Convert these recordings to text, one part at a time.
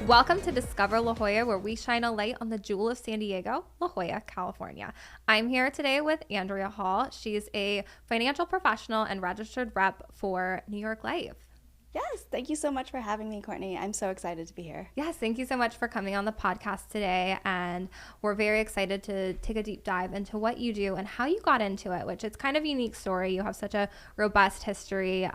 Welcome to Discover La Jolla, where we shine a light on the jewel of San Diego, La Jolla, California. I'm here today with Andrea Hall. She's a financial professional and registered rep for New York Life. Yes, thank you so much for having me, Courtney. I'm so excited to be here. Yes, thank you so much for coming on the podcast today. And we're very excited to take a deep dive into what you do and how you got into it, which it's kind of a unique story. You have such a robust history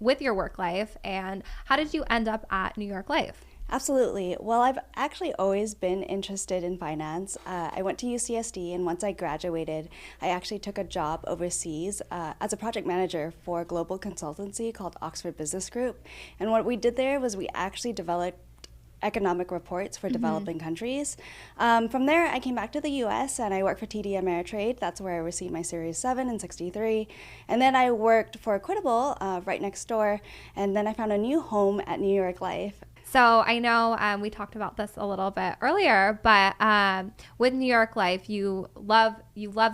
with your work life. And how did you end up at New York Life? Absolutely. Well, I've actually always been interested in finance. I went to UCSD, and once I graduated, I actually took a job overseas as a project manager for a global consultancy called Oxford Business Group. And what we did there was we actually developed economic reports for developing countries. From there, I came back to the US and I worked for TD Ameritrade. That's where I received my Series 7 and 63. And then I worked for Equitable right next door. And then I found a new home at New York Life. So I know we talked about this a little bit earlier, but with New York Life, you love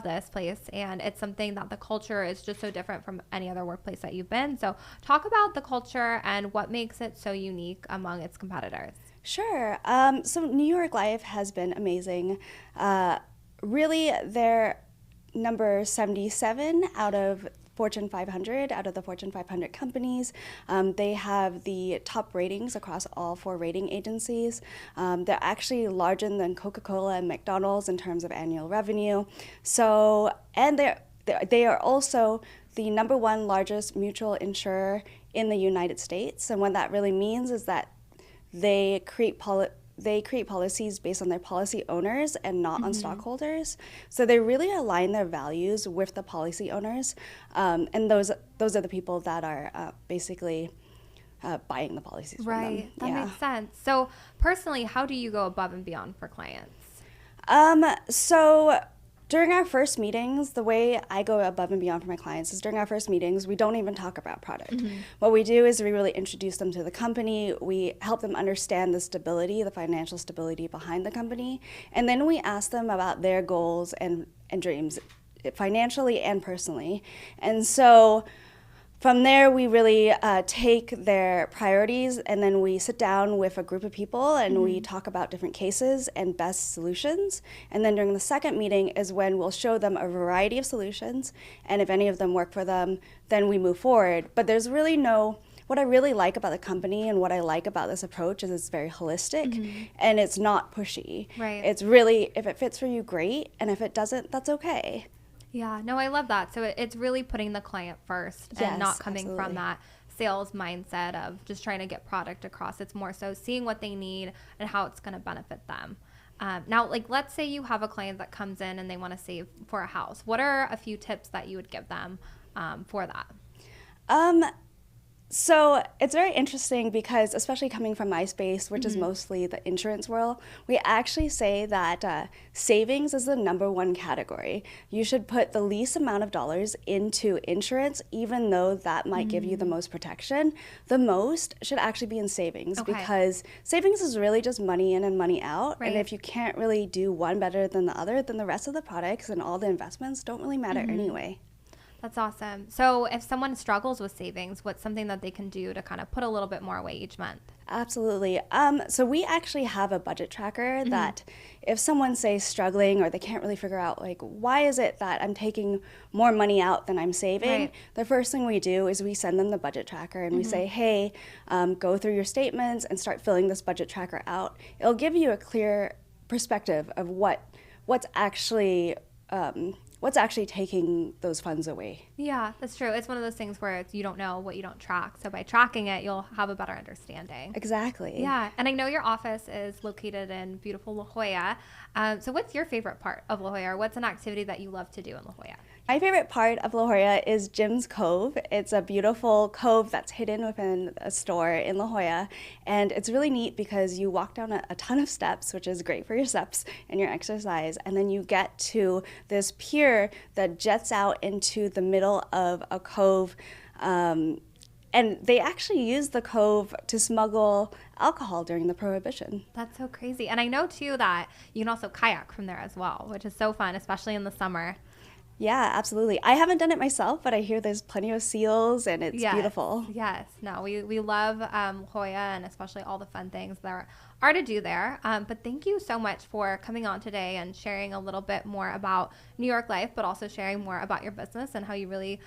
this place, and it's something that the culture is just so different from any other workplace that you've been. So talk about the culture and what makes it so unique among its competitors. Sure. So New York Life has been amazing. Really, they're number 77 out of Fortune 500, out of the Fortune 500 companies. They have the top ratings across all 4 rating agencies. They're actually larger than Coca-Cola and McDonald's in terms of annual revenue. So, and they are also the number 1 largest mutual insurer in the United States. And what that really means is that they create policies based on their policy owners and not on stockholders. So they really align their values with the policy owners. And those are the people that are basically buying the policies from them. Right. That makes sense. So personally, how do you go above and beyond for clients? So during our first meetings, the way I go above and beyond for my clients is during our first meetings, we don't even talk about product. What we do is we really introduce them to the company. We help them understand the stability, the financial stability behind the company. And then we ask them about their goals and dreams, financially and personally. And so from there, we really take their priorities, and then we sit down with a group of people and we talk about different cases and best solutions. And then during the second meeting is when we'll show them a variety of solutions, and if any of them work for them, then we move forward. But there's really what I really like about the company and what I like about this approach is it's very holistic and it's not pushy. Right. It's really, if it fits for you, great, and if it doesn't, that's okay. Yeah, no, I love that. So it's really putting the client first and Yes, not coming absolutely. from that sales mindset of just trying to get product across. It's more so seeing what they need and how it's going to benefit them. Now, let's say you have a client that comes in and they want to save for a house. What are a few tips that you would give them for that? So it's very interesting because, especially coming from my space, which is mostly the insurance world, we actually say that savings is the number 1 category. You should put the least amount of dollars into insurance, even though that might give you the most protection. The most should actually be in savings because savings is really just money in and money out. Right. And if you can't really do one better than the other, then the rest of the products and all the investments don't really matter anyway. That's awesome. So if someone struggles with savings, what's something that they can do to kind of put a little bit more away each month? Absolutely. So we actually have a budget tracker that if someone's, say, struggling or they can't really figure out, why is it that I'm taking more money out than I'm saving? Right. The first thing we do is we send them the budget tracker and we say, hey, go through your statements and start filling this budget tracker out. It'll give you a clear perspective of what's actually taking those funds away. Yeah, that's true. It's one of those things where you don't know what you don't track. So by tracking it, you'll have a better understanding. Exactly. Yeah, and I know your office is located in beautiful La Jolla. So what's your favorite part of La Jolla, or what's an activity that you love to do in La Jolla? My favorite part of La Jolla is Jim's Cove. It's a beautiful cove that's hidden within a store in La Jolla. And it's really neat because you walk down a ton of steps, which is great for your steps and your exercise. And then you get to this pier that jets out into the middle of a cove. And they actually used the cove to smuggle alcohol during the Prohibition. That's so crazy. And I know, too, that you can also kayak from there as well, which is so fun, especially in the summer. Yeah, absolutely. I haven't done it myself, but I hear there's plenty of seals and it's Yes, beautiful. yes. No, we love La Jolla and especially all the fun things there are to do there. But thank you so much for coming on today and sharing a little bit more about New York life, but also sharing more about your business and how you really,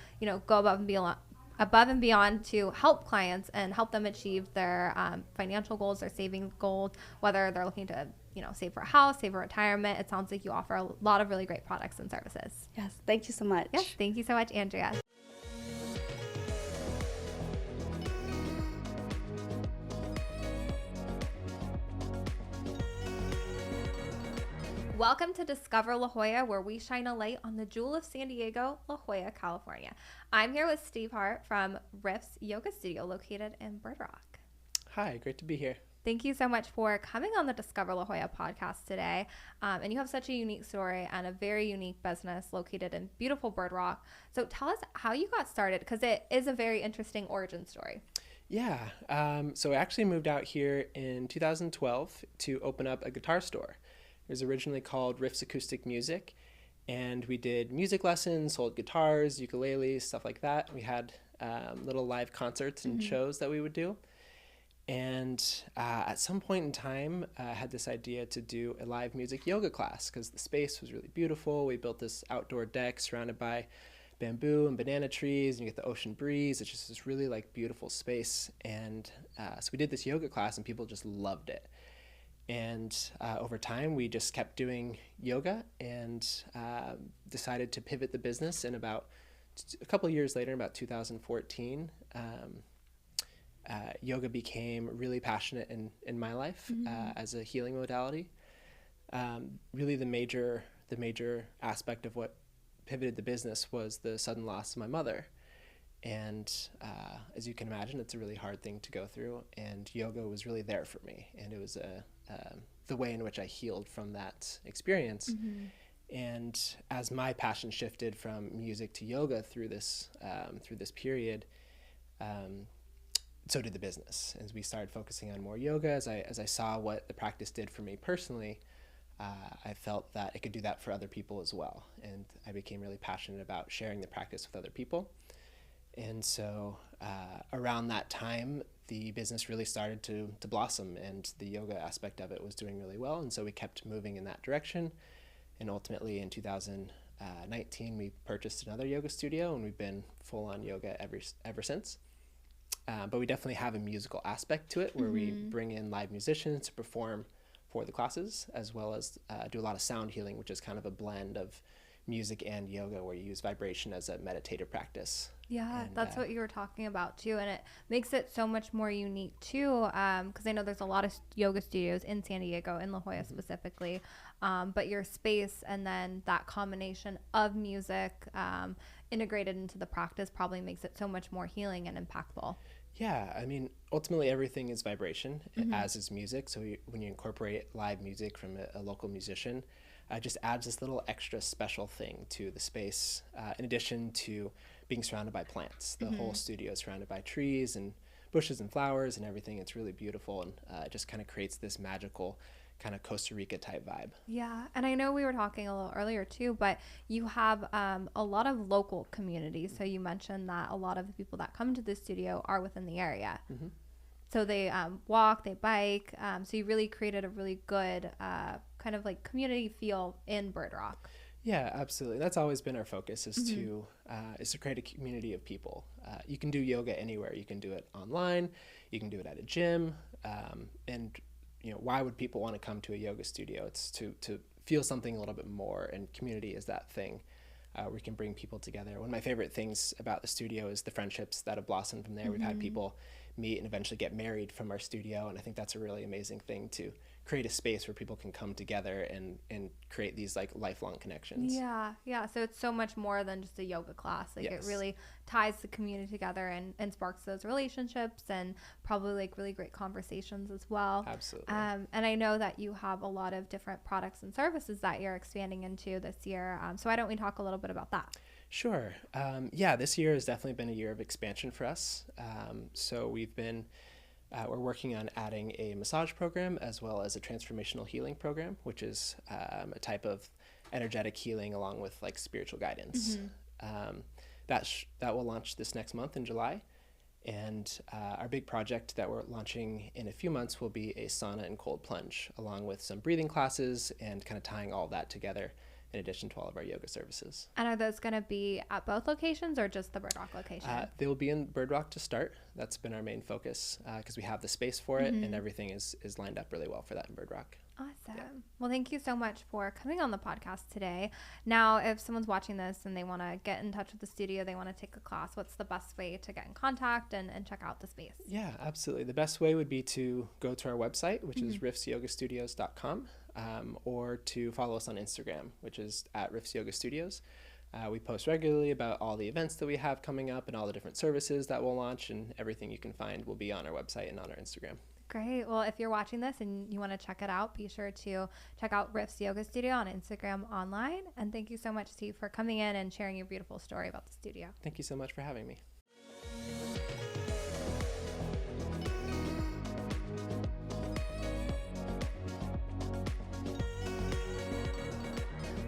go above and beyond to help clients and help them achieve their financial goals, their saving goals, whether they're looking to, save for a house, save for retirement. It sounds like you offer a lot of really great products and services. Yes, thank you so much. Yes, thank you so much, Andrea. Welcome to Discover La Jolla, where we shine a light on the jewel of San Diego, La Jolla, California. I'm here with Steve Hart from Riff's Yoga Studio located in Bird Rock. Hi, great to be here. Thank you so much for coming on the Discover La Jolla podcast today. And you have such a unique story and a very unique business located in beautiful Bird Rock. So tell us how you got started, because it is a very interesting origin story. Yeah, so I actually moved out here in 2012 to open up a guitar store. It was originally called Riff's Acoustic Music, and we did music lessons, sold guitars, ukuleles, stuff like that. We had little live concerts and shows that we would do. And at some point in time, I had this idea to do a live music yoga class because the space was really beautiful. We built this outdoor deck surrounded by bamboo and banana trees, and you get the ocean breeze. It's just this really beautiful space. And so we did this yoga class, and people just loved it. And over time, we just kept doing yoga and decided to pivot the business. And about a couple of years later, about 2014, yoga became really passionate in my life as a healing modality. Really, the major aspect of what pivoted the business was the sudden loss of my mother. And as you can imagine, it's a really hard thing to go through. And yoga was really there for me. And it was the way in which I healed from that experience. And as my passion shifted from music to yoga through this period, so did the business. As we started focusing on more yoga, as I saw what the practice did for me personally, I felt that it could do that for other people as well. And I became really passionate about sharing the practice with other people. And so around that time, the business really started to blossom, and the yoga aspect of it was doing really well. And so we kept moving in that direction. And ultimately in 2019, we purchased another yoga studio, and we've been full on yoga ever since. But we definitely have a musical aspect to it where we bring in live musicians to perform for the classes, as well as do a lot of sound healing, which is kind of a blend of music and yoga where you use vibration as a meditative practice. Yeah, And that's what you were talking about too. And it makes it so much more unique too, because I know there's a lot of yoga studios in San Diego, in La Jolla specifically. But your space and then that combination of music integrated into the practice probably makes it so much more healing and impactful. Yeah, I mean, ultimately everything is vibration, as is music. So when you incorporate live music from a local musician, it just adds this little extra special thing to the space, in addition to being surrounded by plants. The whole studio is surrounded by trees and bushes and flowers and everything. It's really beautiful, and it just kind of creates this magical kind of Costa Rica type vibe. Yeah, and I know we were talking a little earlier too, but you have a lot of local communities. So you mentioned that a lot of the people that come to the studio are within the area. So they walk, they bike. So you really created a really good kind of community feel in Bird Rock. Yeah, absolutely. That's always been our focus, is to create a community of people. You can do yoga anywhere. You can do it online. You can do it at a gym. And why would people want to come to a yoga studio? It's to feel something a little bit more, and community is that thing where we can bring people together. One of my favorite things about the studio is the friendships that have blossomed from there. We've had people meet and eventually get married from our studio, and I think that's a really amazing thing, to create a space where people can come together and create these lifelong connections. Yeah. So it's so much more than just a yoga class. It really ties the community together and sparks those relationships, and probably really great conversations as well. Absolutely. And I know that you have a lot of different products and services that you're expanding into this year. So why don't we talk a little bit about that? Sure. This year has definitely been a year of expansion for us. So we're working on adding a massage program as well as a transformational healing program, which is a type of energetic healing along with like spiritual guidance. That will launch this next month in July. And our big project that we're launching in a few months will be a sauna and cold plunge, along with some breathing classes and kind of tying all that together in addition to all of our yoga services. And are those going to be at both locations or just the Bird Rock location? They will be in Bird Rock to start. That's been our main focus because we have the space for it and everything is lined up really well for that in Bird Rock. Awesome. Yeah. Well, thank you so much for coming on the podcast today. Now, if someone's watching this and they want to get in touch with the studio, they want to take a class, what's the best way to get in contact and check out the space? Yeah, absolutely. The best way would be to go to our website, which is rifsyogastudios.com, or to follow us on Instagram, which is at Rifs Yoga Studios. We post regularly about all the events that we have coming up and all the different services that we'll launch, and everything you can find will be on our website and on our Instagram. Great. Well, if you're watching this and you want to check it out, be sure to check out Rifs Yoga Studio on Instagram online. And thank you so much, Steve, for coming in and sharing your beautiful story about the studio. Thank you so much for having me.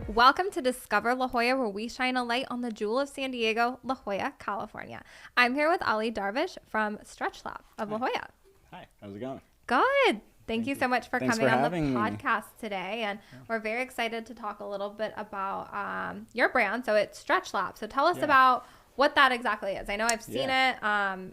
Welcome to Discover La Jolla, where we shine a light on the jewel of San Diego, La Jolla, California. I'm here with Ali Darvish from Stretch Lab of La Jolla. Hi, how's it going? Good. Thank you so much for Thanks coming for on the having me. podcast today. And we're very excited to talk a little bit about your brand. So it's Stretch Lab. So tell us about what that exactly is. I know I've seen it.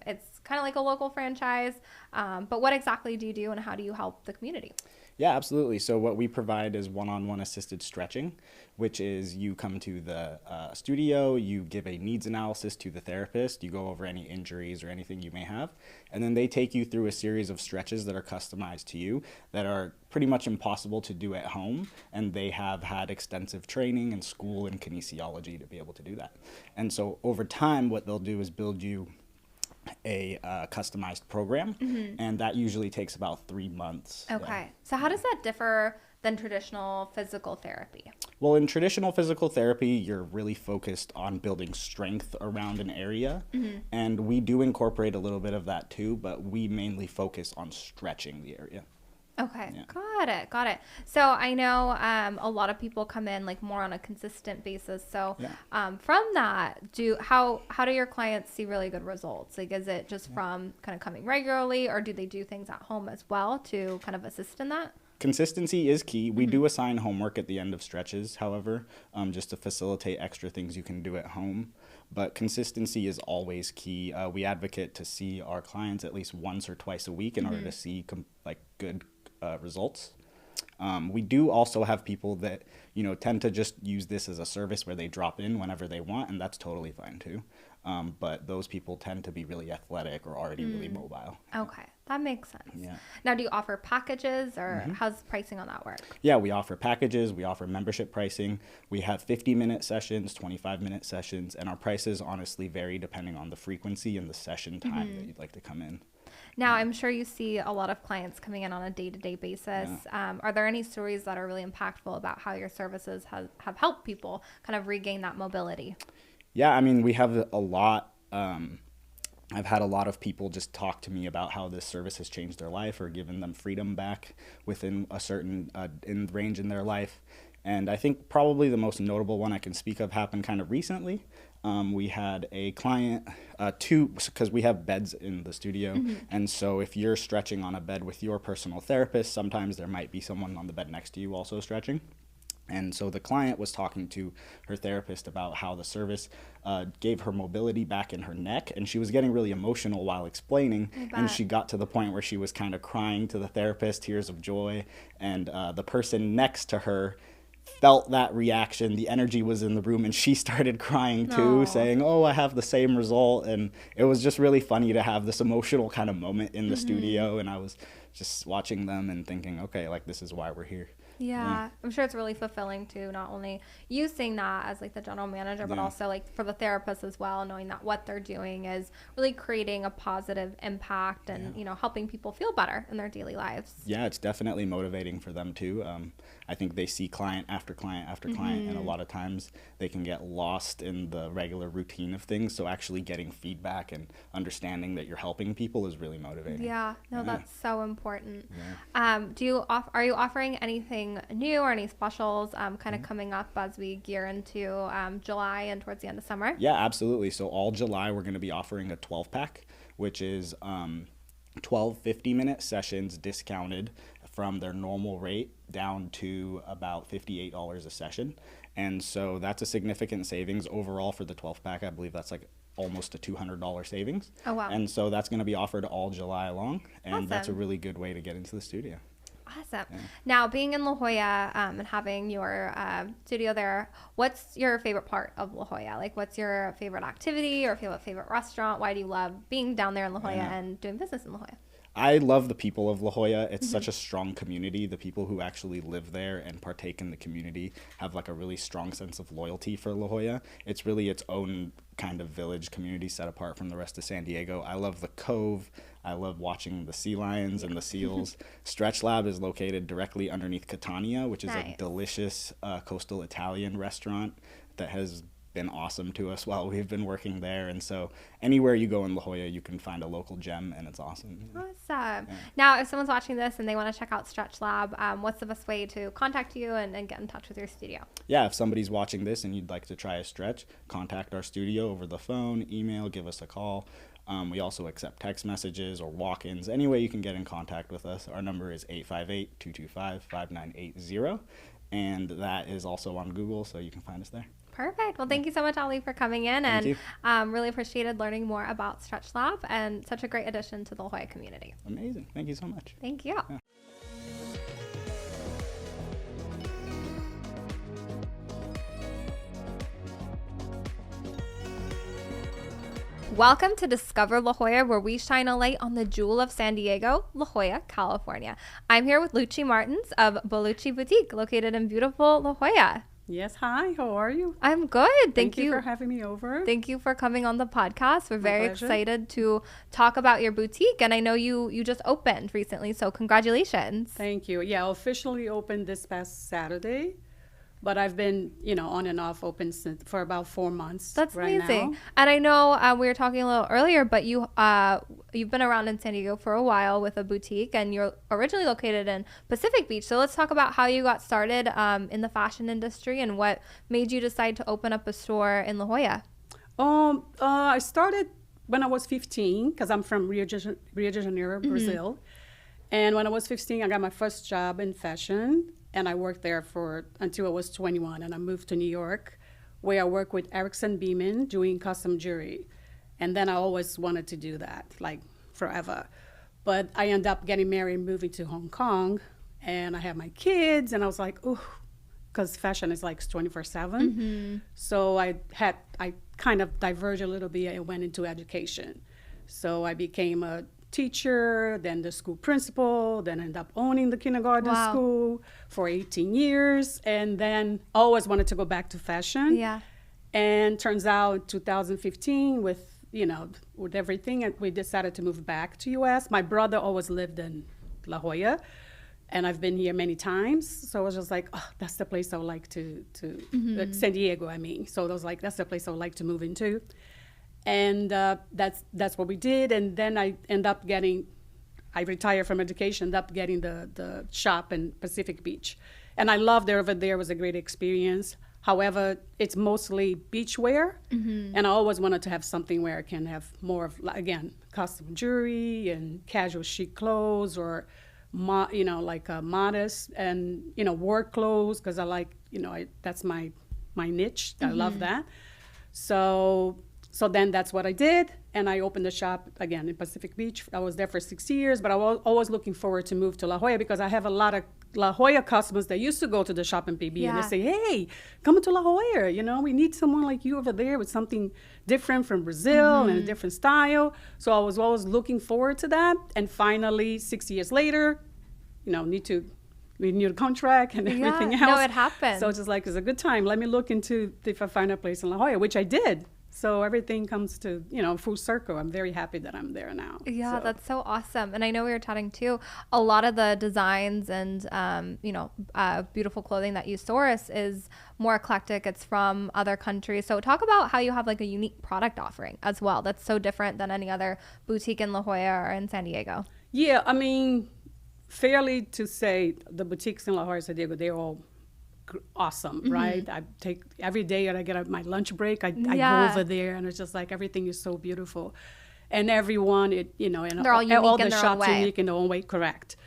It's kind of like a local franchise. But what exactly do you do and how do you help the community? Yeah, absolutely. So what we provide is one-on-one assisted stretching, which is you come to the studio, you give a needs analysis to the therapist, you go over any injuries or anything you may have, and then they take you through a series of stretches that are customized to you that are pretty much impossible to do at home, and they have had extensive training and school in kinesiology to be able to do that. And so over time, what they'll do is build you a customized program, and that usually takes about 3 months. Okay. So how does that differ than traditional physical therapy? Well, in traditional physical therapy, you're really focused on building strength around an area, and we do incorporate a little bit of that too, but we mainly focus on stretching the area. Okay. Yeah. Got it. So I know a lot of people come in like more on a consistent basis. So from that, how do your clients see really good results? Like, is it just from kind of coming regularly, or do they do things at home as well to kind of assist in that? Consistency is key. We do assign homework at the end of stretches, however, just to facilitate extra things you can do at home. But consistency is always key. We advocate to see our clients at least once or twice a week in order to see good results. We do also have people that, tend to just use this as a service where they drop in whenever they want, and that's totally fine too. But those people tend to be really athletic or already really mobile. Okay, that makes sense. Yeah. Now, do you offer packages, or how's pricing on that work? Yeah, we offer packages, we offer membership pricing. We have 50-minute sessions, 25-minute sessions, and our prices honestly vary depending on the frequency and the session time that you'd like to come in. Now, I'm sure you see a lot of clients coming in on a day-to-day basis. Are there any stories that are really impactful about how your services have helped people kind of regain that mobility? Yeah, I mean, we have a lot. I've had a lot of people just talk to me about how this service has changed their life or given them freedom back within a certain range in their life. And I think probably the most notable one I can speak of happened kind of recently. We had a client, because we have beds in the studio. And so if you're stretching on a bed with your personal therapist, sometimes there might be someone on the bed next to you also stretching. And so the client was talking to her therapist about how the service gave her mobility back in her neck, and she was getting really emotional while explaining, and she got to the point where she was kind of crying to the therapist, tears of joy, and the person next to her felt that reaction. The energy was in the room, and she started crying too, saying, "Oh, I have the same result." And it was just really funny to have this emotional kind of moment in the studio, and I was just watching them and thinking, okay, like, this is why we're here. Yeah, I'm sure it's really fulfilling too, not only you seeing that as like the general manager, but also like for the therapist as well, knowing that what they're doing is really creating a positive impact and, helping people feel better in their daily lives. Yeah, it's definitely motivating for them too. I think they see client after client after client, and a lot of times they can get lost in the regular routine of things. So actually getting feedback and understanding that you're helping people is really motivating. Yeah, that's so important. Yeah. Are you offering anything anything new or any specials kind of coming up as we gear into July and towards the end of summer? Yeah, absolutely. So all July, we're going to be offering a 12-pack, which is 12 50-minute sessions discounted from their normal rate down to about $58 a session. And so that's a significant savings overall for the 12-pack. I believe that's like almost a $200 savings. Oh, wow. And so that's going to be offered all July long. And Awesome. that's a really good way to get into the studio. Awesome. Yeah. Now, being in La Jolla and having your studio there, what's your favorite part of La Jolla? Like, what's your favorite activity or favorite restaurant? Why do you love being down there in La Jolla and doing business in La Jolla? I love the people of La Jolla. It's such a strong community. The people who actually live there and partake in the community have like a really strong sense of loyalty for La Jolla. It's really its own kind of village community set apart from the rest of San Diego. I love the Cove. I love watching the sea lions and the seals. Stretch Lab is located directly underneath Catania, which is a delicious coastal Italian restaurant that has been awesome to us while we've been working there. And so anywhere you go in La Jolla, you can find a local gem, and it's awesome. Awesome. Yeah. Now, if someone's watching this and they want to check out Stretch Lab, what's the best way to contact you and get in touch with your studio? Yeah, if somebody's watching this and you'd like to try a stretch, contact our studio over the phone, email, give us a call. We also accept text messages or walk-ins. Any way you can get in contact with us. Our number is 858-225-5980, and that is also on Google, so you can find us there. Perfect. Well, thank you so much, Ali, for coming in. Thank and really appreciated learning more about Stretch Lab and such a great addition to the La Jolla community. Amazing. Thank you so much. Thank you. Yeah. Welcome to Discover La Jolla, where we shine a light on the jewel of San Diego, La Jolla, California. I'm here with Lucci Martins of Bellucci Boutique, located in beautiful La Jolla. Yes, hi, how are you? I'm good. Thank you for having me over. Thank you for coming on the podcast. We're very excited to talk about your boutique, and I know you just opened recently, so congratulations. Thank you. Yeah, officially opened this past Saturday, but I've been, on and off open for about 4 months. That's right amazing. now. And I know we were talking a little earlier, but you've been around in San Diego for a while with a boutique, and you're originally located in Pacific Beach. So let's talk about how you got started in the fashion industry and what made you decide to open up a store in La Jolla. I started when I was 15 because I'm from Rio de Janeiro, Brazil. And when I was 15, I got my first job in fashion. And I worked there until I was 21, and I moved to New York, where I worked with Erickson Beeman doing custom jewelry. And then I always wanted to do that, like forever. But I ended up getting married and moving to Hong Kong, and I had my kids, and I was like, ooh, because fashion is like 24/7. So I kind of diverged a little bit and went into education. So I became a teacher, then the school principal, then ended up owning the kindergarten school for 18 years. And then always wanted to go back to fashion. Yeah. And turns out 2015 with everything, we decided to move back to US. My brother always lived in La Jolla, and I've been here many times. So I was just like, oh, that's the place I would like to San Diego, I mean. So I was like, that's the place I would like to move into. And that's what we did. And then I retired from education, ended up getting the shop in Pacific Beach. And I loved it over there. It was a great experience. However, it's mostly beachwear. And I always wanted to have something where I can have more of, again, custom jewelry and casual chic clothes or, modest and, work clothes because I like, that's my niche. I love that. So then that's what I did, and I opened the shop again in Pacific Beach. I was there for 6 years, but I was always looking forward to move to La Jolla because I have a lot of La Jolla customers that used to go to the shop in PB, and they say, hey, come to La Jolla, we need someone like you over there with something different from Brazil and a different style. So I was always looking forward to that, and finally, 6 years later, need to renew the contract and everything else. No, it happened. So it's just like, it's a good time. Let me look into if I find a place in La Jolla, which I did. So everything comes to, full circle. I'm very happy that I'm there now. Yeah, that's so awesome. And I know we were chatting too, a lot of the designs and, beautiful clothing that you source is more eclectic. It's from other countries. So talk about how you have like a unique product offering as well. That's so different than any other boutique in La Jolla or in San Diego. Yeah, I mean, fairly to say the boutiques in La Jolla, San Diego, they're all awesome, right? I take every day that I get my lunch break, I go over there, and it's just like everything is so beautiful. And everyone, and They're all unique all in the their own shops way. unique in their own way, correct.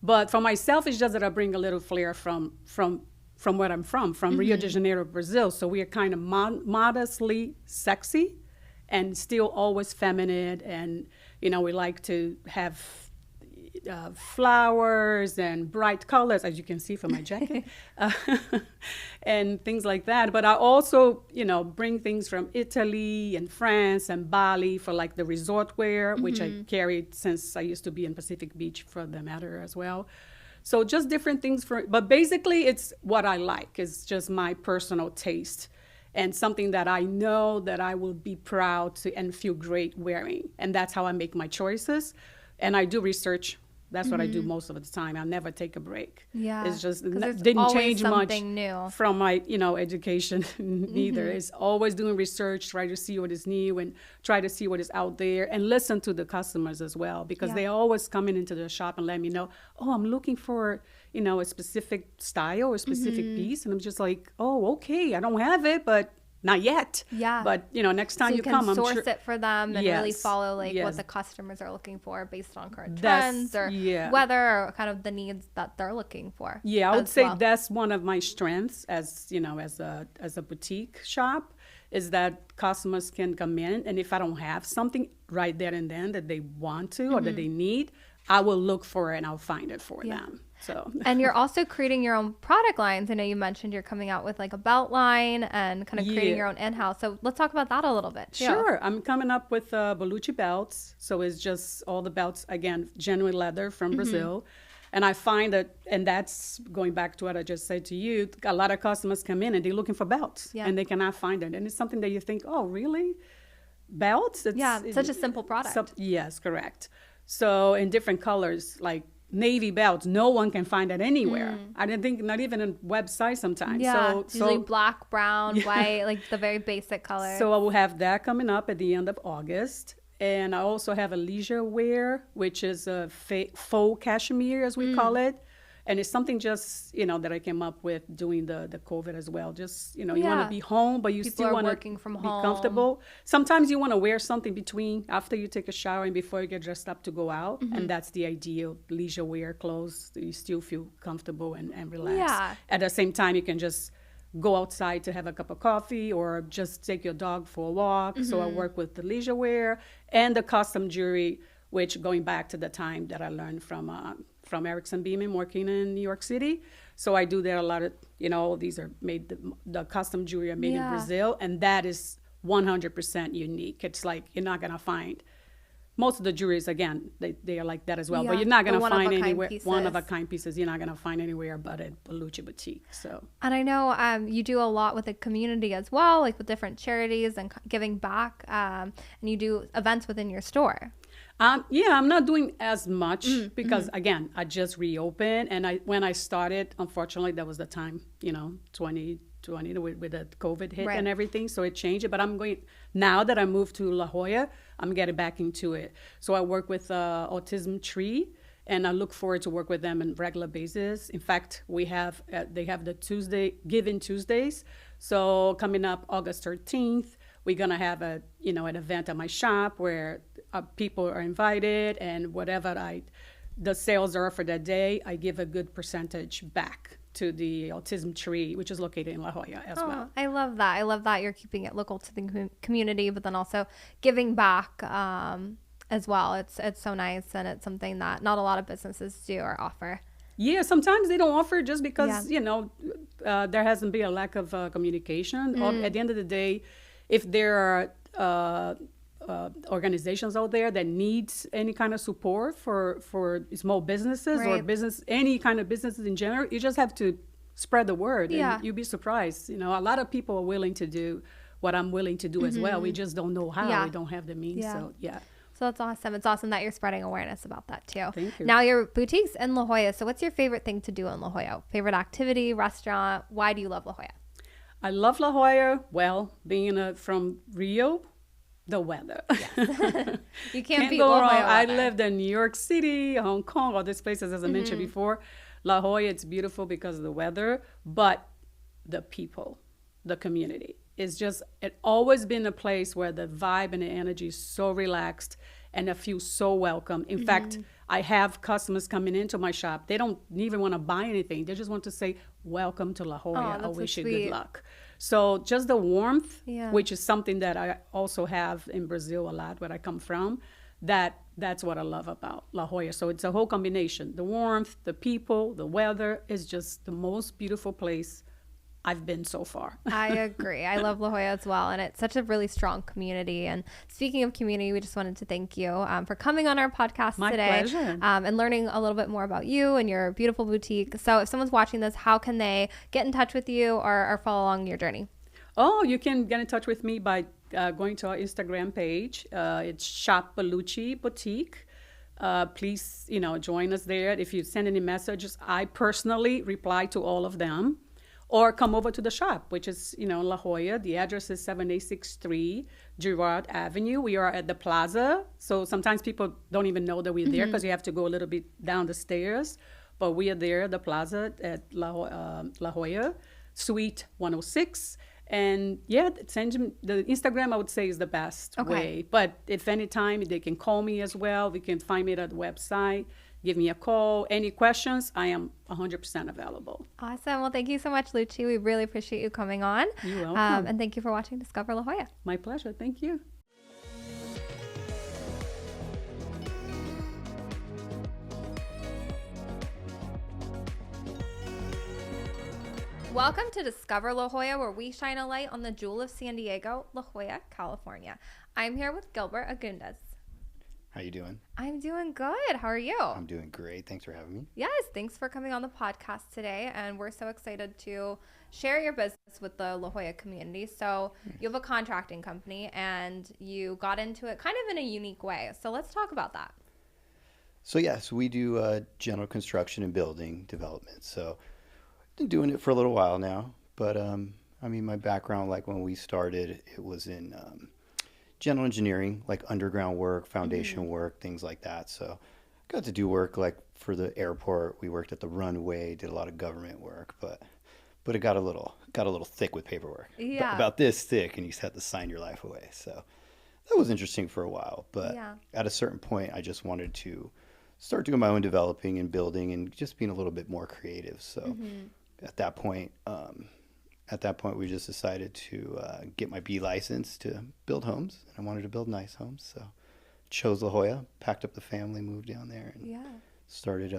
But for myself, it's just that I bring a little flair from where I'm from Rio de Janeiro, Brazil. So we are kind of modestly sexy and still always feminine. And, we like to have flowers and bright colors, as you can see from my jacket, and things like that. But I also, bring things from Italy and France and Bali for like the resort wear, which I carried since I used to be in Pacific Beach for the matter as well. So just different things but basically it's what I like. It's just my personal taste and something that I know that I will be proud to and feel great wearing. And that's how I make my choices. And I do research. That's what I do most of the time. I never take a break. Yeah. It's just there's didn't always change much something new. from my, education neither. It's always doing research, try to see what is new and try to see what is out there and listen to the customers as well, because they always coming into the shop and let me know, oh, I'm looking for, a specific style or specific piece. And I'm just like, oh, okay, I don't have it, but not yet. Yeah. But, next time So you can come, I'm source sure. it for them and really Yes. follow what Yes. the customers are looking for based on current That's- trends or yeah. weather or kind of the needs that they're looking for. Yeah, I would as say well. that's one of my strengths as a boutique shop, is that customers can come in, and if I don't have something right there and then that they want to or that they need, I will look for it and I'll find it for them. So And you're also creating your own product lines. I know you mentioned you're coming out with like a belt line and kind of creating your own in-house. So let's talk about that a little bit too. Sure. I'm coming up with Bellucci belts. So it's just all the belts, again, genuine leather from Brazil. And I find that, and that's going back to what I just said to you, a lot of customers come in and they're looking for belts and they cannot find it. And it's something that you think, oh, really? Belts? It's such a simple product. Yes, correct. So in different colors, like navy belts, no one can find that anywhere. I didn't think, not even on websites sometimes. Yeah, So, it's usually black, brown, white, like the very basic colors. so I will have that coming up at the end of August. And I also have a leisure wear, which is a faux cashmere, as we call it. And it's something just, that I came up with doing the COVID as well. Just, you want to be home, but you People still are want to working from be home. comfortable. Sometimes you want to wear something between, after you take a shower and before you get dressed up to go out. And that's the ideal leisure wear clothes. You still feel comfortable and relaxed. Yeah. At the same time, you can just go outside to have a cup of coffee or just take your dog for a walk. So I work with the leisure wear and the custom jewelry, which going back to the time that I learned from Erickson Beeman working in New York City. So I do there a lot of, these are made, the custom jewelry are made in Brazil, and that is 100% unique. It's like you're not going to find, most of the jewelries, again, they are like that as well, but you're not going to find anywhere, one-of-a-kind pieces, you're not going to find anywhere but at Bellucci Boutique, so. And I know you do a lot with the community as well, like with different charities and giving back, and you do events within your store. Yeah, I'm not doing as much because, again, I just reopened. And when I started, unfortunately, that was the time, 2020 with the COVID hit and everything. So it changed it. But now that I moved to La Jolla, I'm getting back into it. So I work with Autism Tree, and I look forward to work with them on regular basis. In fact, they have the Giving Tuesdays. So coming up August 13th, we're going to have an event at my shop where people are invited, and whatever the sales are for that day, I give a good percentage back to the Autism Tree, which is located in La Jolla as well. I love that. I love that you're keeping it local to the community, but then also giving back as well. It's so nice, and it's something that not a lot of businesses do or offer. Yeah, sometimes they don't offer just because, there hasn't been a lack of communication. Or at the end of the day, if there are organizations out there that needs any kind of support for small businesses or any kind of businesses in general, you just have to spread the word. And you'd be surprised. A lot of people are willing to do what I'm willing to do as well. We just don't know how. We don't have the means. So So that's awesome. It's awesome that you're spreading awareness about that too. Thank you. Now your boutique's in La Jolla. So what's your favorite thing to do in La Jolla? Favorite activity, restaurant? Why do you love La Jolla? I love La Jolla. Well, being from Rio, The weather. You can't Can't beat go La wrong. Jolla I weather. lived in New York City, Hong Kong, all these places, as I mentioned before. La Jolla, it's beautiful because of the weather, but the people, the community. It's always been a place where the vibe and the energy is so relaxed and I feel so welcome. In fact, I have customers coming into my shop. They don't even want to buy anything. They just want to say, welcome to La Jolla. I that's so wish you sweet. good luck. So just the warmth, Yeah. which is something that I also have in Brazil a lot, where I come from, that's what I love about La Jolla. So it's a whole combination. The warmth, the people, the weather is just the most beautiful place I've been so far. I agree. I love La Jolla as well. And it's such a really strong community. And speaking of community, we just wanted to thank you for coming on our podcast My today. pleasure. And learning a little bit more about you and your beautiful boutique. So if someone's watching this, how can they get in touch with you or follow along your journey? Oh, you can get in touch with me by going to our Instagram page. It's Shop Bellucci Boutique. Please, join us there. If you send any messages, I personally reply to all of them. Or come over to the shop, which is, La Jolla. The address is 7863 Girard Avenue. We are at the plaza. So sometimes people don't even know that we're there because you have to go a little bit down the stairs. But we are there at the plaza at La Jolla, Suite 106. And yeah, send them the Instagram, I would say, is the best way. But if any time, they can call me as well. They can find me at the website. Give me a call. Any questions, I am 100% available. Awesome. Well, thank you so much, Lucci. We really appreciate you coming on. You're welcome. And thank you for watching Discover La Jolla. My pleasure. Thank you. Welcome to Discover La Jolla, where we shine a light on the jewel of San Diego, La Jolla, California. I'm here with Gilbert Agundes. How you doing? I'm doing good. How are you? I'm doing great. Thanks for having me. Yes, thanks for coming on the podcast today. And we're so excited to share your business with the La Jolla community. So you have a contracting company and you got into it kind of in a unique way. So let's talk about that. So yes, we do general construction and building development. So I've been doing it for a little while now. But my background, like when we started, it was in general engineering, like underground work, foundation work, things like that. So got to do work like for the airport. We worked at the runway, did a lot of government work, but it got a little thick with paperwork. Yeah. About this thick, and you just had to sign your life away. So that was interesting for a while. But at a certain point, I just wanted to start doing my own developing and building and just being a little bit more creative. So at that point, we just decided to get my B license to build homes. I wanted to build nice homes, so chose La Jolla, packed up the family, moved down there, and started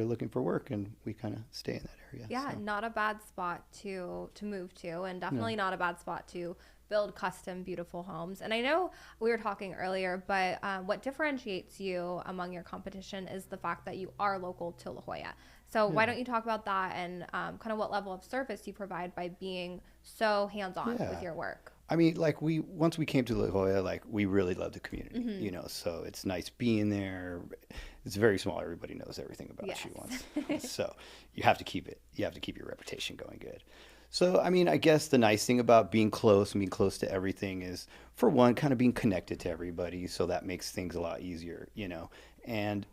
looking for work, and we kind of stay in that area. Yeah, so. not a bad spot to move to, and definitely not a bad spot to build custom, beautiful homes. And I know we were talking earlier, but what differentiates you among your competition is the fact that you are local to La Jolla. So why don't you talk about that and kind of what level of service you provide by being so hands-on with your work? I mean, like once we came to La Jolla, like we really loved the community, so it's nice being there. It's very small. Everybody knows everything about you once. So you have to keep it. You have to keep your reputation going good. So, I mean, I guess the nice thing about being close to everything is, for one, kind of being connected to everybody. So that makes things a lot easier, and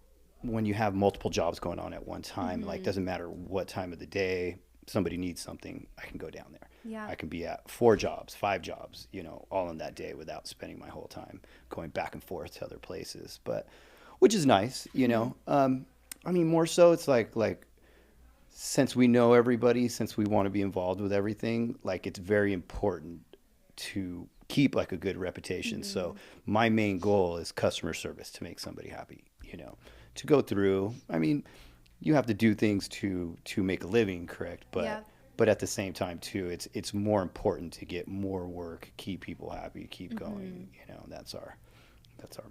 when you have multiple jobs going on at one time, like doesn't matter what time of the day somebody needs something, I can go down there. Yeah. I can be at 4 jobs, 5 jobs, all in that day without spending my whole time going back and forth to other places. But which is nice, I mean, more so it's like since we know everybody, since we want to be involved with everything, like it's very important to keep like a good reputation. So my main goal is customer service, to make somebody happy, to go through. I mean, you have to do things to make a living, correct? But at the same time too, it's more important to get more work, keep people happy, keep going. That's our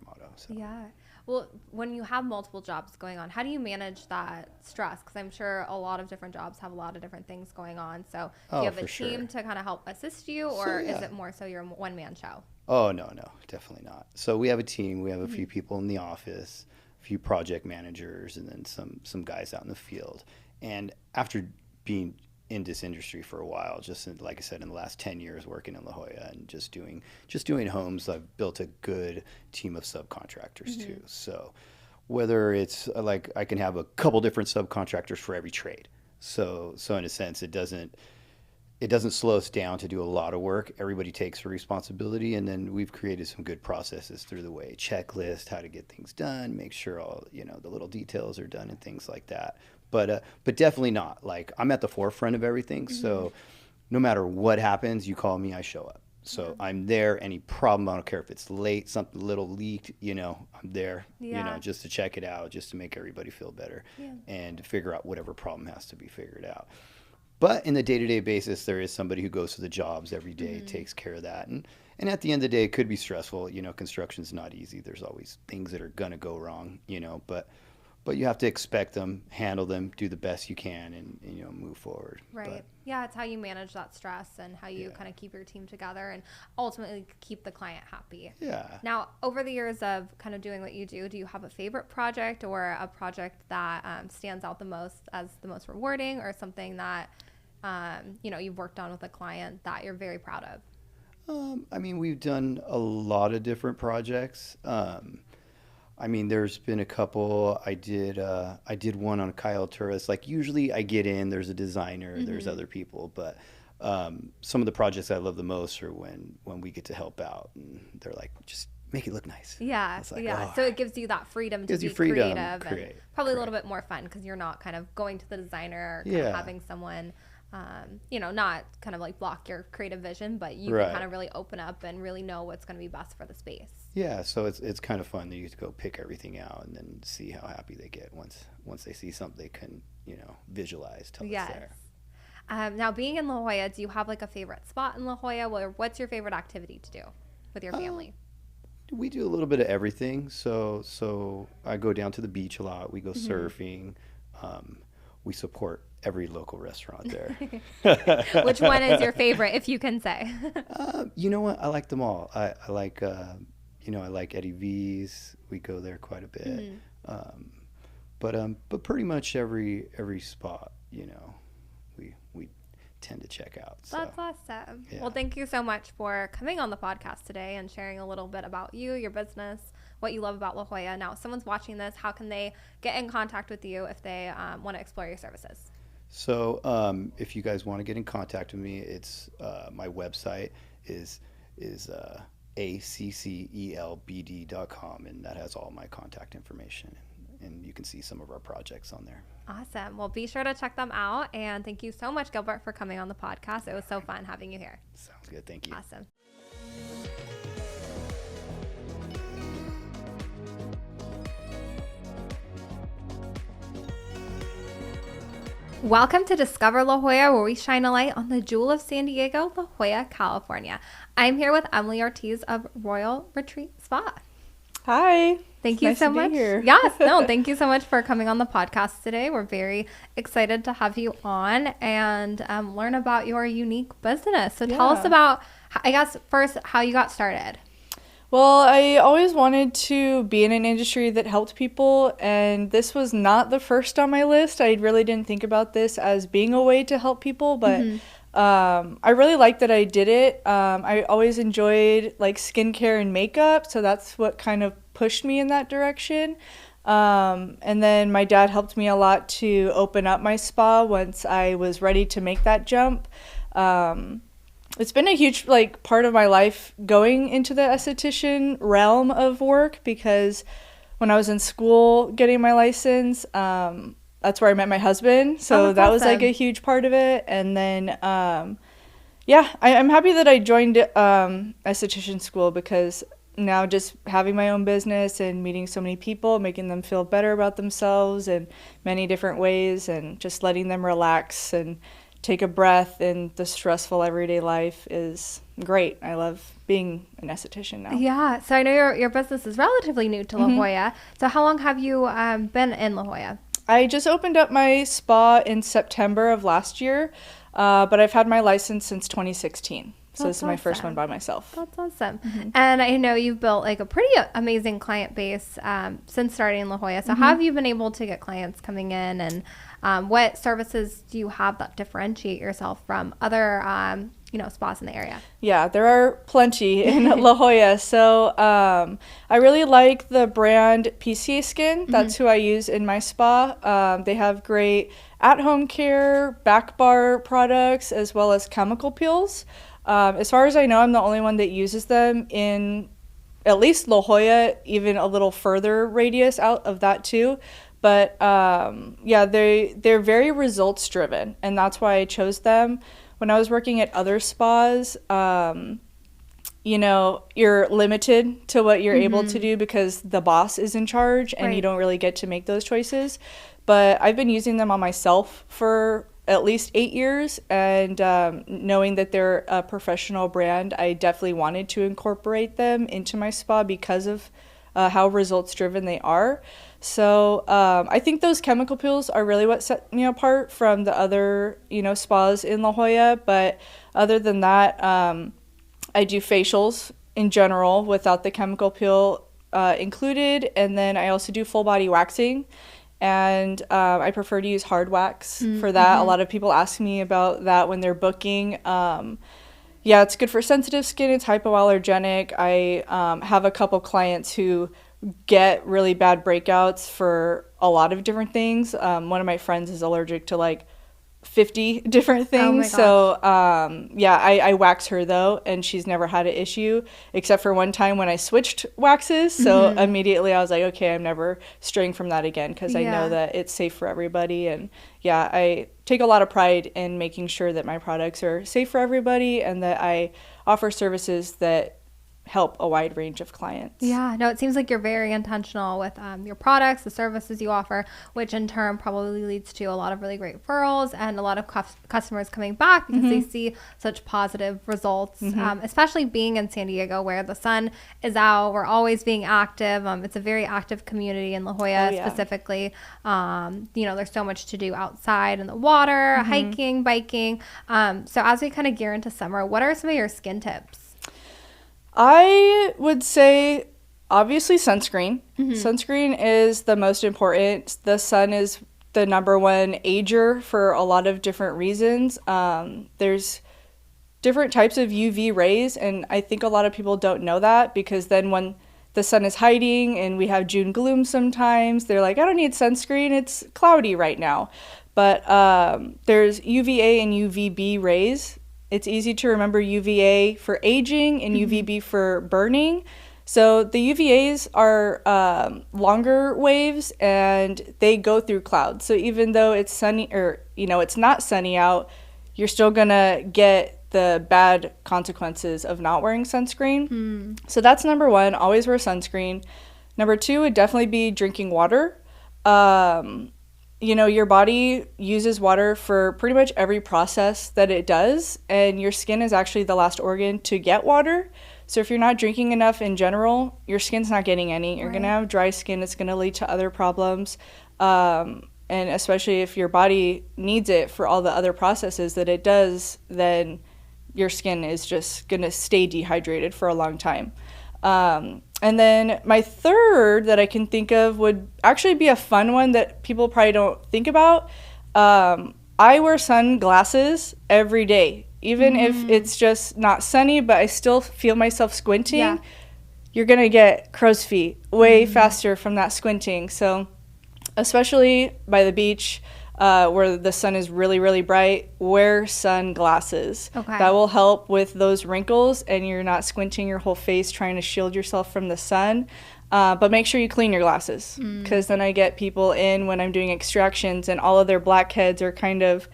motto. So. Yeah. Well, when you have multiple jobs going on, how do you manage that stress? Because I'm sure a lot of different jobs have a lot of different things going on. So do you have a team to kind of help assist you, or is it more so your one-man show? Oh, no, definitely not. So we have a team. We have a few people in the office, a few project managers, and then some guys out in the field. And after being in this industry for a while. Just like I said, in the last 10 years working in La Jolla and just doing homes, I've built a good team of subcontractors too. So whether it's like I can have a couple different subcontractors for every trade. So in a sense, it doesn't slow us down to do a lot of work. Everybody takes their responsibility, and then we've created some good processes through the way, checklist, how to get things done, make sure all, the little details are done and things like that. But definitely not. Like, I'm at the forefront of everything. So no matter what happens, you call me, I show up. So I'm there. Any problem, I don't care if it's late, something little leaked, I'm there, just to check it out, just to make everybody feel better and to figure out whatever problem has to be figured out. But in the day-to-day basis, there is somebody who goes to the jobs every day, takes care of that. And at the end of the day, it could be stressful. Construction's not easy. There's always things that are going to go wrong, but you have to expect them, handle them, do the best you can, and move forward. Right. But, yeah, it's how you manage that stress and how you kind of keep your team together and ultimately keep the client happy. Yeah. Now, over the years of kind of doing what you do you have a favorite project or a project that stands out the most as the most rewarding, or something that you've worked on with a client that you're very proud of? We've done a lot of different projects. There's been a couple. I did one on Kyle Tourist. Like, usually I get in, there's a designer, there's other people, but some of the projects I love the most are when we get to help out and they're like, just make it look nice. Yeah, like, yeah. Oh. So it gives you that freedom to be creative and probably a little bit more fun because you're not kind of going to the designer or kind of having someone not kind of like block your creative vision, but you can kind of really open up and really know what's going to be best for the space. Yeah, so it's kind of fun that you go pick everything out and then see how happy they get once they see something they can, visualize till it's there. Now, being in La Jolla, do you have like a favorite spot in La Jolla, or what's your favorite activity to do with your family? We do a little bit of everything. So I go down to the beach a lot. We go surfing. We support every local restaurant there. Which one is your favorite, if you can say? You know what? I like them all. I like, I like Eddie V's. We go there quite a bit. But pretty much every spot, we tend to check out. So. That's awesome. Yeah. Well, thank you so much for coming on the podcast today and sharing a little bit about you, your business, what you love about La Jolla. Now, if someone's watching this, how can they get in contact with you if they want to explore your services? So if you guys want to get in contact with me, it's my website is accelbd.com, and that has all my contact information. And you can see some of our projects on there. Awesome. Well, be sure to check them out. And thank you so much, Gilbert, for coming on the podcast. It was so fun having you here. Sounds good. Thank you. Awesome. Welcome to Discover La Jolla, where we shine a light on the jewel of San Diego, La Jolla, California. I'm here with Emily Ortiz of Royal Retreat Spa. Hi. Thank you nice so to be much. Here. Yes, no, thank you so much for coming on the podcast today. We're very excited to have you on and learn about your unique business. So tell us about, I guess, first, how you got started. Well, I always wanted to be in an industry that helped people, and this was not the first on my list. I really didn't think about this as being a way to help people, but I really liked that I did it. I always enjoyed like skincare and makeup, so that's what kind of pushed me in that direction. And then my dad helped me a lot to open up my spa once I was ready to make that jump. It's been a huge part of my life going into the esthetician realm of work, because when I was in school getting my license, that's where I met my husband. So that was like a huge part of it. And then, I'm happy that I joined esthetician school, because now just having my own business and meeting so many people, making them feel better about themselves in many different ways, and just letting them relax and take a breath in the stressful everyday life is great. I love being an esthetician now. Yeah. So I know your business is relatively new to La Jolla. So how long have you been in La Jolla? I just opened up my spa in September of last year, but I've had my license since 2016. So this is my first awesome. one by myself. That's awesome. And I know you've built like a pretty amazing client base since starting in La Jolla. So how have you been able to get clients coming in, and what services do you have that differentiate yourself from other spas in the area? Yeah, there are plenty in La Jolla. So I really like the brand PCA Skin. That's who I use in my spa. They have great at-home care, back bar products, as well as chemical peels. As far as I know, I'm the only one that uses them in at least La Jolla, even a little further radius out of that too. But yeah, they're very results driven, and that's why I chose them. When I was working at other spas, you're limited to what you're able to do because the boss is in charge and you don't really get to make those choices. But I've been using them on myself for at least 8 years, and knowing that they're a professional brand, I definitely wanted to incorporate them into my spa because of how results driven they are. So I think those chemical peels are really what set me apart from the other, spas in La Jolla. But other than that, I do facials in general without the chemical peel included. And then I also do full body waxing. And I prefer to use hard wax for that. A lot of people ask me about that when they're booking. Yeah, it's good for sensitive skin. It's hypoallergenic. I have a couple clients who get really bad breakouts for a lot of different things. One of my friends is allergic to like 50 different things. So yeah, I wax her though, and she's never had an issue except for one time when I switched waxes. So immediately I was like, okay, I'm never straying from that again, because I know that it's safe for everybody. And yeah, I take a lot of pride in making sure that my products are safe for everybody and that I offer services that help a wide range of clients. Yeah, no, it seems like you're very intentional with your products, the services you offer, which in turn probably leads to a lot of really great referrals and a lot of customers coming back because they see such positive results, especially being in San Diego where the sun is out. We're always being active. It's a very active community in La Jolla specifically. There's so much to do outside in the water, hiking, biking. So as we kind of gear into summer, what are some of your skin tips? I would say obviously sunscreen. Sunscreen is the most important. The sun is the number one ager for a lot of different reasons. There's different types of UV rays, and I think a lot of people don't know that, because then when the sun is hiding and we have June gloom sometimes, they're like, I don't need sunscreen, it's cloudy right now. But there's UVA and UVB rays. It's easy to remember UVA for aging and UVB for burning. So the UVAs are longer waves, and they go through clouds. So even though it's sunny, or it's not sunny out, you're still gonna get the bad consequences of not wearing sunscreen. So that's number one, always wear sunscreen. Number two would definitely be drinking water. Your body uses water for pretty much every process that it does, and your skin is actually the last organ to get water. So if you're not drinking enough in general, your skin's not getting any. You're going to have dry skin. It's going to lead to other problems. And especially if your body needs it for all the other processes that it does, then your skin is just going to stay dehydrated for a long time. And then my third that I can think of would actually be a fun one that people probably don't think about. I wear sunglasses every day, even if it's just not sunny, but I still feel myself squinting. Yeah. You're going to get crow's feet way faster from that squinting. So especially by the beach, where the sun is really, really bright, wear sunglasses. Okay. That will help with those wrinkles, and you're not squinting your whole face trying to shield yourself from the sun. But make sure you clean your glasses, because then I get people in when I'm doing extractions and all of their blackheads are kind of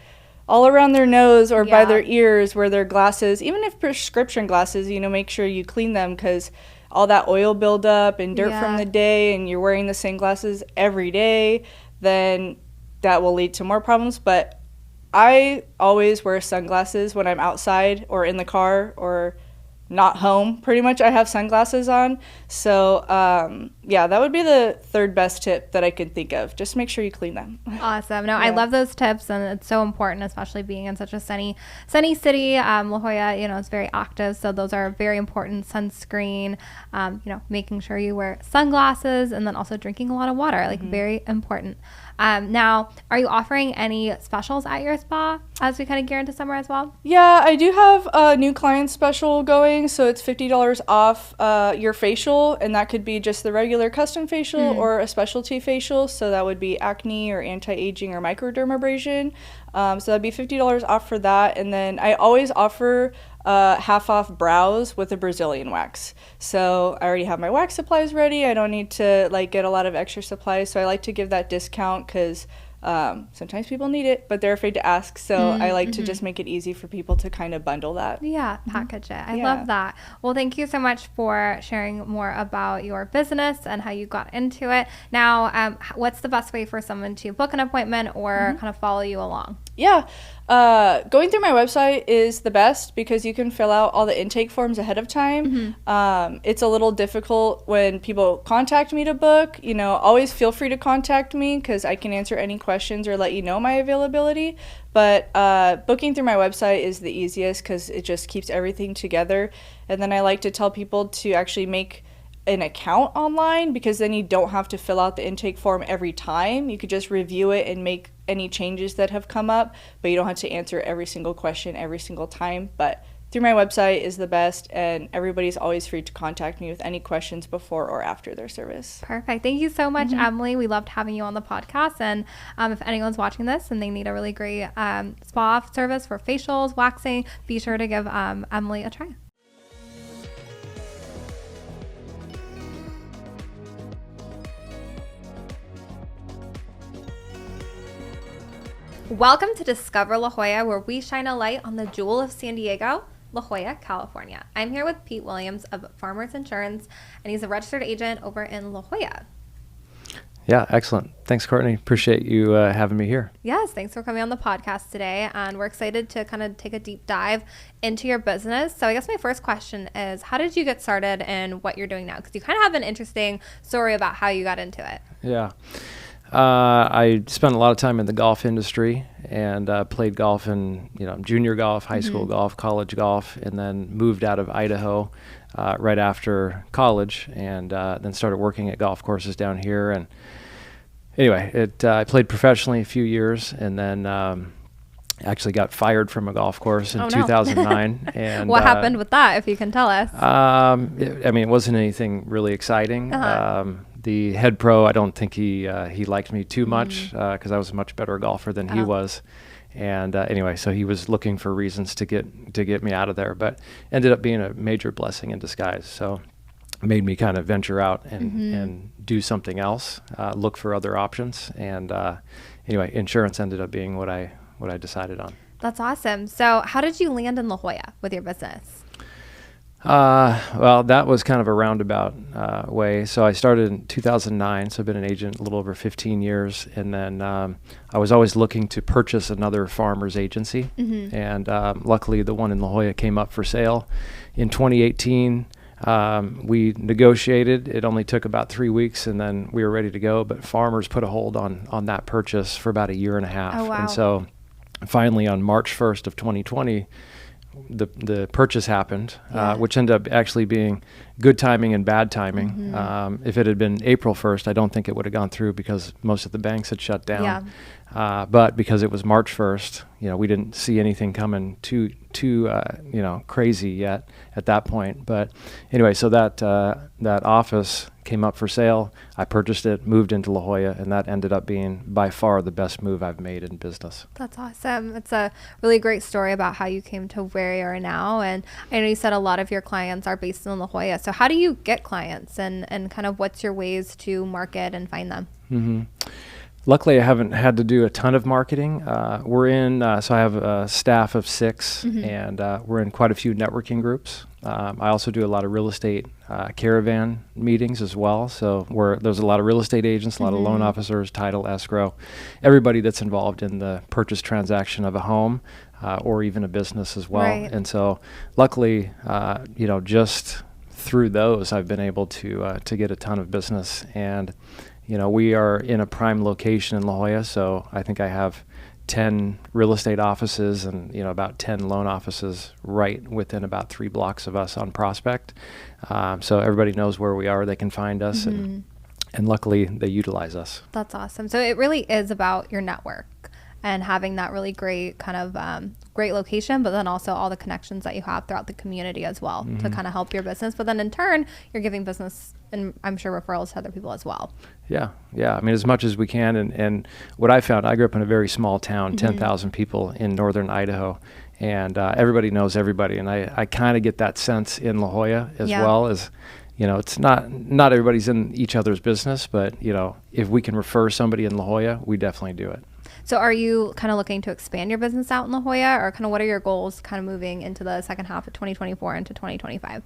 all around their nose or by their ears, where their glasses, even if prescription glasses, make sure you clean them, because all that oil buildup and dirt from the day, and you're wearing the same glasses every day, then that will lead to more problems. But I always wear sunglasses when I'm outside or in the car or not home pretty much. I have sunglasses on. So yeah, that would be the third best tip that I could think of. Just make sure you clean them. Awesome. No, I love those tips, and it's so important, especially being in such a sunny city. La Jolla, you know, it's very active, so those are very important. Sunscreen, you know, making sure you wear sunglasses, and then also drinking a lot of water, like very important. Now, are you offering any specials at your spa as we kind of gear into summer as well? Yeah, I do have a new client special going, so it's $50 off your facial, and that could be just the regular custom facial or a specialty facial. So that would be acne or anti-aging or microdermabrasion. So that'd be $50 off for that. And then I always offer half off brows with a Brazilian wax. So I already have my wax supplies ready. I don't need to like get a lot of extra supplies. So I like to give that discount because sometimes people need it, but they're afraid to ask. So I like to just make it easy for people to kind of bundle that. Yeah, package it. I love that. Well, thank you so much for sharing more about your business and how you got into it. Now, what's the best way for someone to book an appointment or kind of follow you along? Yeah. Going through my website is the best because you can fill out all the intake forms ahead of time. It's a little difficult when people contact me to book. You know, always feel free to contact me because I can answer any questions or let you know my availability. But booking through my website is the easiest because it just keeps everything together. And then I like to tell people to actually make an account online because then you don't have to fill out the intake form every time. You could just review it and make any changes that have come up, but you don't have to answer every single question every single time. But through my website is the best, and everybody's always free to contact me with any questions before or after their service. Perfect. Thank you so much, Emily. We loved having you on the podcast. And if anyone's watching this and they need a really great spa service for facials, waxing, be sure to give Emily a try. Welcome to Discover La Jolla, where we shine a light on the jewel of San Diego, La Jolla, California. I'm here with Pete Williams of Farmers Insurance, and he's a registered agent over in La Jolla. Yeah, excellent. Thanks, Courtney. Appreciate you having me here. Yes, thanks for coming on the podcast today, and we're excited to kind of take a deep dive into your business. So I guess my first question is, how did you get started in what you're doing now? Because you kind of have an interesting story about how you got into it. Yeah. I spent a lot of time in the golf industry and played golf in, junior golf, high school golf, college golf, and then moved out of Idaho right after college, and then started working at golf courses down here. And anyway, I played professionally a few years, and then actually got fired from a golf course in 2009. And what happened with that, if you can tell us? It wasn't anything really exciting. The head pro, I don't think he liked me too much because I was a much better golfer than he was. And anyway, so he was looking for reasons to get me out of there, but ended up being a major blessing in disguise. So it made me kind of venture out and do something else, look for other options. And anyway, insurance ended up being what I decided on. That's awesome. So how did you land in La Jolla with your business? Well, that was kind of a roundabout way. So I started in 2009, so I've been an agent a little over 15 years. And then I was always looking to purchase another farmer's agency. And luckily, the one in La Jolla came up for sale in 2018. We negotiated. It only took about 3 weeks, and then we were ready to go. But farmers put a hold on that purchase for about a year and a half. Oh, wow. And so finally, on March 1st of 2020, the purchase happened, which ended up actually being good timing and bad timing. If it had been April 1st, I don't think it would have gone through because most of the banks had shut down. But because it was March 1st, we didn't see anything coming too crazy yet at that point. But anyway, so that office came up for sale. I purchased it, moved into La Jolla, and that ended up being by far the best move I've made in business. That's awesome. It's a really great story about how you came to where you are now. And I know you said a lot of your clients are based in La Jolla. So how do you get clients and kind of what's your ways to market and find them? Luckily, I haven't had to do a ton of marketing. We're in, so I have a staff of 6, and we're in quite a few networking groups. I also do a lot of real estate caravan meetings as well. So where there's a lot of real estate agents, a lot of loan officers, title, escrow, everybody that's involved in the purchase transaction of a home or even a business as well. Right. And so luckily, just through those, I've been able to get a ton of business. And, we are in a prime location in La Jolla. So I think I have 10 real estate offices and about 10 loan offices right within about 3 blocks of us on Prospect. So everybody knows where we are. They can find us, and luckily they utilize us. That's awesome. So it really is about your network and having that really great kind of great location, but then also all the connections that you have throughout the community as well to kind of help your business. But then in turn, you're giving business and I'm sure referrals to other people as well. Yeah. I mean, as much as we can. And what I found, I grew up in a very small town, 10,000 people in northern Idaho, and everybody knows everybody. And I kind of get that sense in La Jolla as well as, it's not everybody's in each other's business, but, if we can refer somebody in La Jolla, we definitely do it. So are you kind of looking to expand your business out in La Jolla, or kind of what are your goals kind of moving into the second half of 2024 into 2025?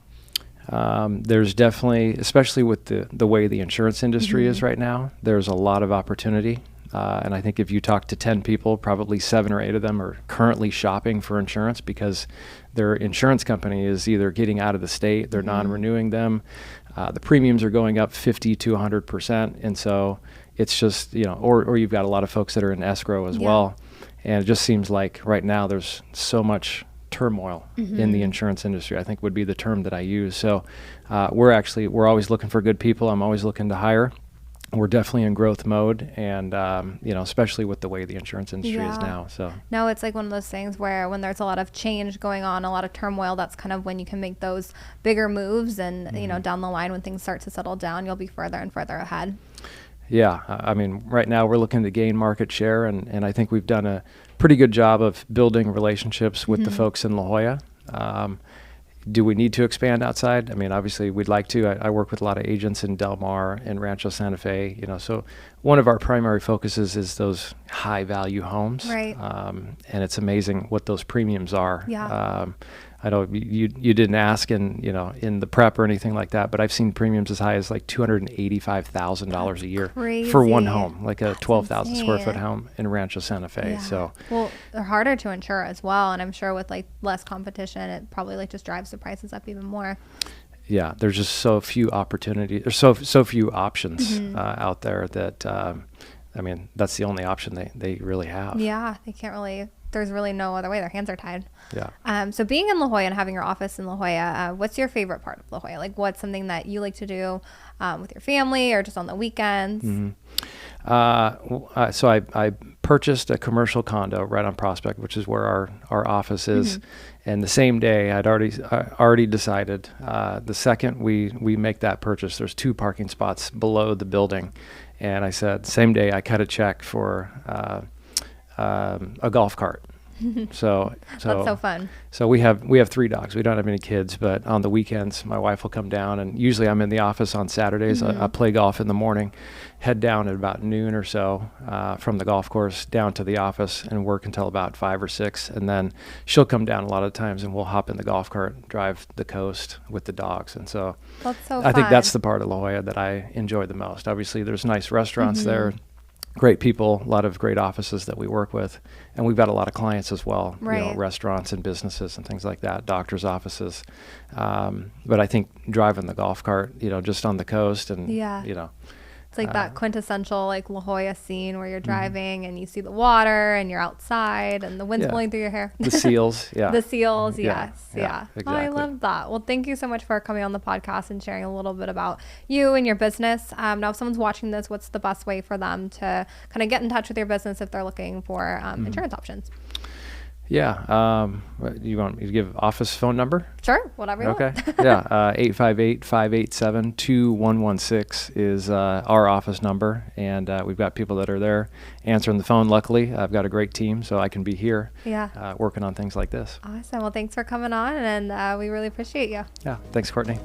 There's definitely, especially with the way the insurance industry is right now, there's a lot of opportunity. And I think if you talk to 10 people, probably 7 or 8 of them are currently shopping for insurance because their insurance company is either getting out of the state, they're non-renewing them, the premiums are going up 50 to 100%. And so it's just, or you've got a lot of folks that are in escrow as well. And it just seems like right now there's so much turmoil in the insurance industry, I think would be the term that I use. So we're always looking for good people. I'm always looking to hire. We're definitely in growth mode, and especially with the way the insurance industry is now. So no, it's like one of those things where when there's a lot of change going on, a lot of turmoil, that's kind of when you can make those bigger moves, and down the line when things start to settle down, you'll be further and further ahead. Yeah, I mean, right now we're looking to gain market share, and I think we've done a pretty good job of building relationships with the folks in La Jolla. Do we need to expand outside? I mean, obviously we'd like to. I work with a lot of agents in Del Mar and Rancho Santa Fe, so one of our primary focuses is those high value homes. Right. And it's amazing what those premiums are. Yeah. I know you didn't ask in the prep or anything like that, but I've seen premiums as high as like $285,000 a year for one home, like a 12,000 square foot home in Rancho Santa Fe. So well, they're harder to insure as well, and I'm sure with like less competition, it probably just drives the prices up even more. Yeah, there's just so few opportunities. There's so few options out there that I mean, that's the only option they really have. Yeah, they can't really. There's really no other way. Their hands are tied. Yeah. So being in La Jolla and having your office in La Jolla, what's your favorite part of La Jolla? Like, what's something that you like to do with your family or just on the weekends? So I purchased a commercial condo right on Prospect, which is where our office is. And the same day, I'd already decided the second we make that purchase, there's 2 parking spots below the building. And I said, same day, I cut a check for a golf cart. So that's so fun. So we have 3 dogs. We don't have any kids, but on the weekends, my wife will come down, and usually I'm in the office on Saturdays. I play golf in the morning, head down at about noon or so from the golf course down to the office and work until about 5 or 6. And then she'll come down a lot of times, and we'll hop in the golf cart and drive the coast with the dogs. And so that's so I think that's the part of La Jolla that I enjoy the most. Obviously, there's nice restaurants there. Great people, a lot of great offices that we work with, and we've got a lot of clients as well, restaurants and businesses and things like that, doctors' offices. But I think driving the golf cart, just on the coast, and it's like that quintessential like La Jolla scene where you're driving and you see the water and you're outside and the wind's blowing through your hair. The seals, The seals, yes. Exactly. Oh, I love that. Well, thank you so much for coming on the podcast and sharing a little bit about you and your business. Now, if someone's watching this, what's the best way for them to kind of get in touch with your business if they're looking for insurance options? Yeah. You want me to give office phone number? Sure. Whatever you want. Yeah. 858-587-2116 is our office number. And we've got people that are there answering the phone. Luckily, I've got a great team, so I can be here working on things like this. Awesome. Well, thanks for coming on, and we really appreciate you. Yeah. Thanks, Courtney.